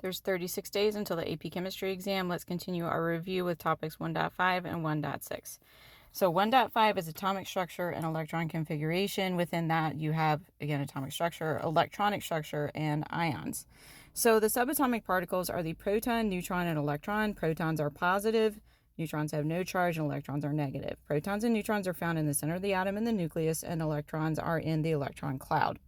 There's 36 days until the AP Chemistry exam. Let's continue our review with topics 1.5 and 1.6. So 1.5 is atomic structure and electron configuration. Within that, you have, again, atomic structure, electronic structure, and ions. So the subatomic particles are the proton, neutron, and electron. Protons are positive, neutrons have no charge, and electrons are negative. Protons and neutrons are found in the center of the atom in the nucleus, and electrons are in the electron cloud.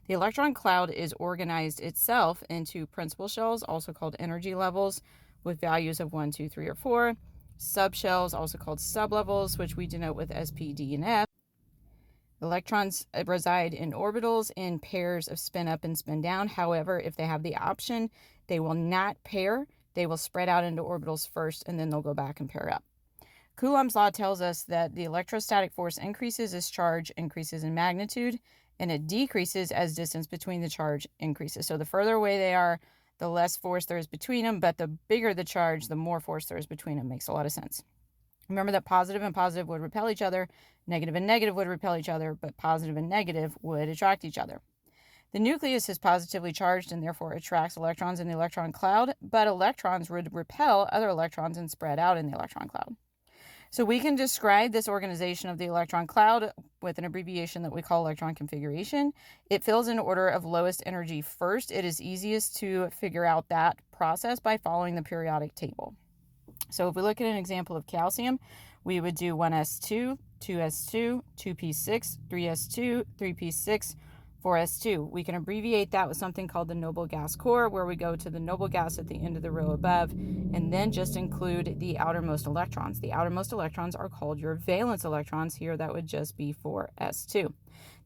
The electron cloud is organized itself into principal shells, also called energy levels, with values of 1, 2, 3, or 4. Subshells, also called sublevels, which we denote with SP, D, and F. Electrons reside in orbitals in pairs of spin up and spin down. However, if they have the option, they will not pair. They will spread out into orbitals first, and then they'll go back and pair up. Coulomb's law tells us that the electrostatic force increases as charge increases in magnitude, and it decreases as distance between the charge increases. So the further away they are, the less force there is between them, but the bigger the charge, the more force there is between them. Makes a lot of sense. Remember that positive and positive would repel each other, negative and negative would repel each other, but positive and negative would attract each other. The nucleus is positively charged and therefore attracts electrons in the electron cloud, but electrons would repel other electrons and spread out in the electron cloud. So we can describe this organization of the electron cloud with an abbreviation that we call electron configuration. It fills in order of lowest energy first. It is easiest to figure out that process by following the periodic table. So if we look at an example of calcium, we would do 1s2, 2s2, 2p6, 3s2, 3p6, 4s2. We can abbreviate that with something called the noble gas core, where we go to the noble gas at the end of the row above and then just include the outermost electrons. The outermost electrons are called your valence electrons. Here that would just be 4s2.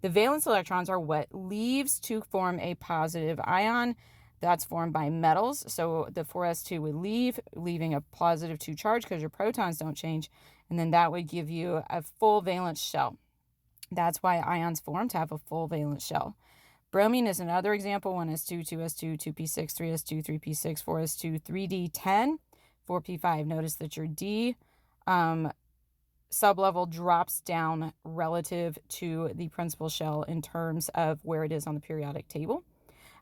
The valence electrons are what leaves to form a positive ion. That's formed by metals. So the 4s2 would leave, leaving a positive 2 charge because your protons don't change. And then that would give you a full valence shell. That's why ions form, to have a full valence shell. Bromine is another example. 1s2, 2s2, 2p6, 3s2, 3p6, 4s2, 3d10, 4p5. Notice that your D sublevel drops down relative to the principal shell in terms of where it is on the periodic table.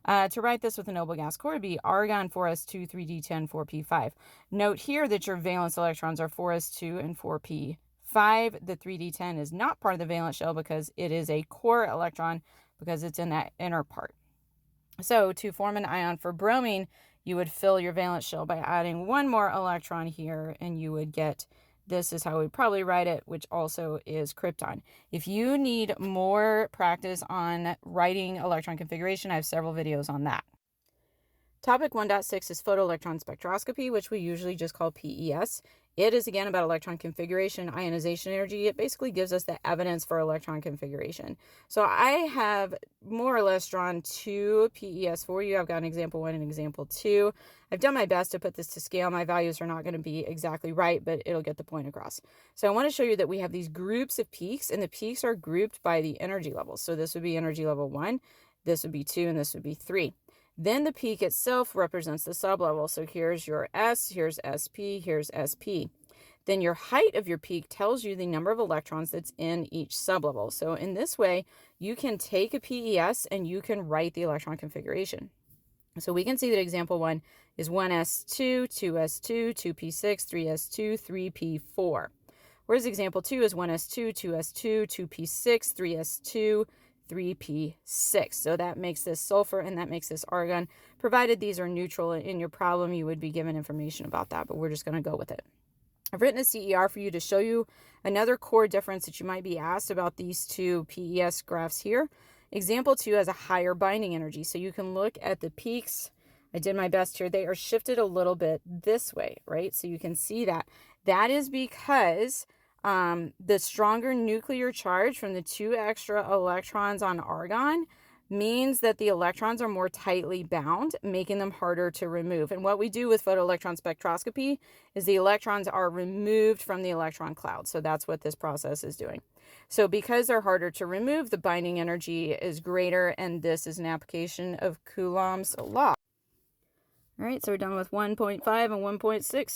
To write this with a noble gas core would be argon 4s2, 3d10, 4p5. Note here that your valence electrons are 4s2 and 4p5. The 3d10 is not part of the valence shell because it is a core electron because it's in that inner part. So to form an ion for bromine, you would fill your valence shell by adding one more electron here, and you would get, this is how we'd probably write it, which also is krypton. If you need more practice on writing electron configuration, I have several videos on that. Topic 1.6 is photoelectron spectroscopy, which we usually just call PES. It is, again, about electron configuration, ionization energy. It basically gives us the evidence for electron configuration. So I have more or less drawn 2 PES for you. I've got an example 1 and example 2. I've done my best to put this to scale. My values are not going to be exactly right, but it'll get the point across. So I want to show you that we have these groups of peaks, and the peaks are grouped by the energy levels. So this would be energy level 1, this would be 2, and this would be 3. Then the peak itself represents the sublevel. So here's your S, here's SP, here's SP. Then your height of your peak tells you the number of electrons that's in each sublevel. So in this way, you can take a PES and you can write the electron configuration. So we can see that example 1 is 1s2, 2s2, 2p6, 3s2, 3p4. Whereas example 2 is 1s2, 2s2, 2p6, 3s2, 3p6. So that makes this sulfur and that makes this argon. Provided these are neutral in your problem, you would be given information about that, but we're just going to go with it. I've written a CER for you to show you another core difference that you might be asked about these two PES graphs here. Example 2 has a higher binding energy, so you can look at the peaks. I did my best here. They are shifted a little bit this way, right? So you can see that. That is because the stronger nuclear charge from the 2 extra electrons on argon means that the electrons are more tightly bound, making them harder to remove. And what we do with photoelectron spectroscopy is the electrons are removed from the electron cloud. So that's what this process is doing. So because they're harder to remove, the binding energy is greater, and this is an application of Coulomb's law. All right, so we're done with 1.5 and 1.6.